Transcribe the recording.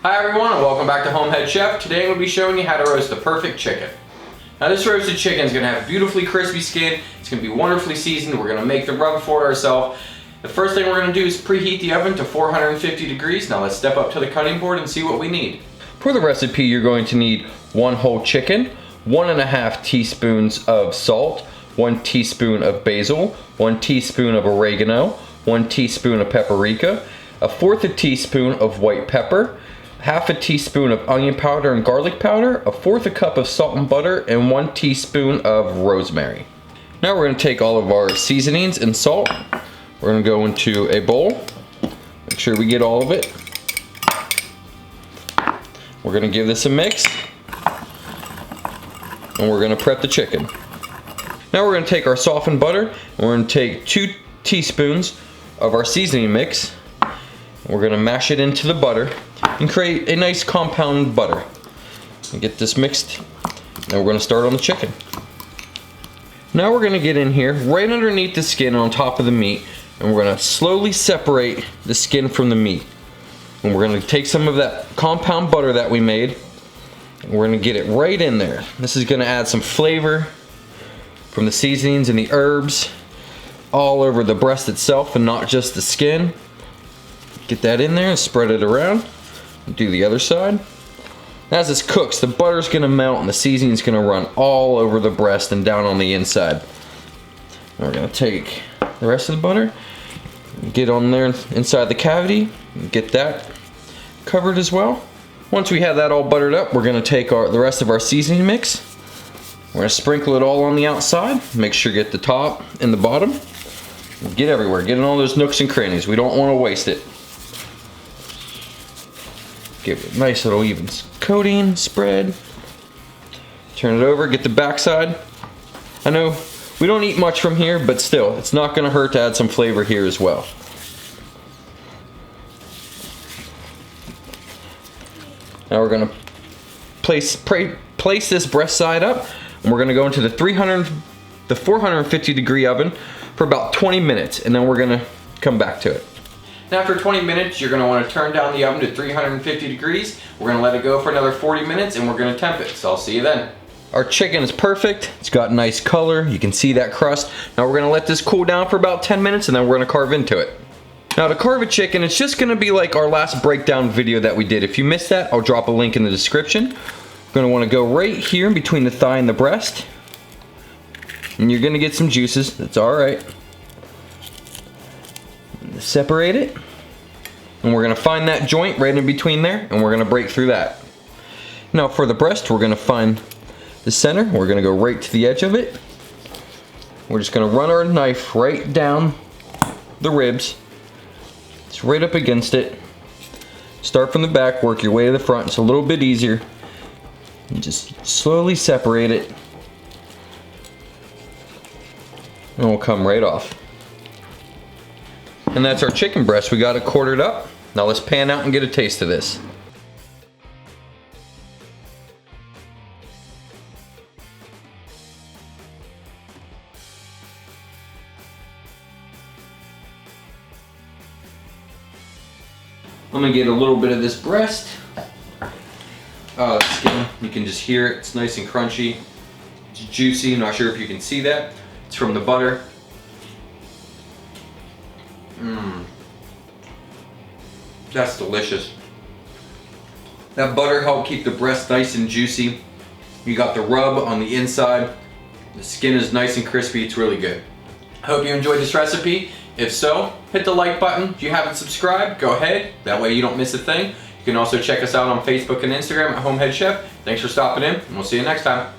Hi everyone and welcome back to HomeHeadChef. Today I'm going to be showing you how to roast the perfect chicken. Now this roasted chicken is going to have beautifully crispy skin, it's going to be wonderfully seasoned, we're going to make the rub for it ourselves. The first thing we're going to do is preheat the oven to 450 degrees. Now let's step up to the cutting board and see what we need. For the recipe you're going to need 1 whole chicken, 1.5 teaspoons of salt, 1 teaspoon of basil, 1 teaspoon of oregano, 1 teaspoon of paprika, 1/4 teaspoon of white pepper, 1/2 teaspoon of onion powder and garlic powder, 1/4 cup of salt and butter, and 1 teaspoon of rosemary. Now we're going to take all of our seasonings and salt. We're going to go into a bowl. Make sure we get all of it. We're going to give this a mix. And we're going to prep the chicken. Now we're going to take our softened butter and we're going to take 2 teaspoons of our seasoning mix. We're going to mash it into the butter and create a nice compound butter. And get this mixed. Now we're going to start on the chicken. Now we're going to get in here right underneath the skin on top of the meat, and we're going to slowly separate the skin from the meat. And we're going to take some of that compound butter that we made and we're going to get it right in there. This is going to add some flavor from the seasonings and the herbs all over the breast itself and not just the skin. Get that in there and spread it around. Do the other side. As this cooks, the butter's gonna melt and the seasoning's gonna run all over the breast and down on the inside. And we're gonna take the rest of the butter, get on there inside the cavity, and get that covered as well. Once we have that all buttered up, we're gonna take the rest of our seasoning mix. We're gonna sprinkle it all on the outside. Make sure you get the top and the bottom. Get everywhere, get in all those nooks and crannies. We don't wanna waste it. Give it a nice little even coating, spread. Turn it over, get the backside. I know we don't eat much from here, but still, it's not gonna hurt to add some flavor here as well. Now we're gonna place this breast side up, and we're gonna go into the 450 degree oven for about 20 minutes, and then we're gonna come back to it. Now after 20 minutes, you're going to want to turn down the oven to 350 degrees. We're going to let it go for another 40 minutes and we're going to temp it. So I'll see you then. Our chicken is perfect. It's got nice color. You can see that crust. Now we're going to let this cool down for about 10 minutes and then we're going to carve into it. Now to carve a chicken, it's just going to be like our last breakdown video that we did. If you missed that, I'll drop a link in the description. We're going to want to go right here in between the thigh and the breast. And you're going to get some juices. That's alright. Separate it, and we're going to find that joint right in between there, and we're going to break through that. Now for the breast, we're going to find the center. We're going to go right to the edge of it. We're just going to run our knife right down the ribs. It's right up against it. Start from the back, work your way to the front. It's a little bit easier. And just slowly separate it, and we'll come right off. And that's our chicken breast. We got it quartered up. Now let's pan out and get a taste of this. I'm gonna get a little bit of this breast. Oh, the skin, you can just hear it. It's nice and crunchy. It's juicy. I'm not sure if you can see that. It's from the butter. That's delicious. That butter helped keep the breast nice and juicy. You got the rub on the inside. The skin is nice and crispy. It's really good. I hope you enjoyed this recipe. If so, hit the like button. If you haven't subscribed, go ahead. That way you don't miss a thing. You can also check us out on Facebook and Instagram at HomeHeadChef. Thanks for stopping in, and we'll see you next time.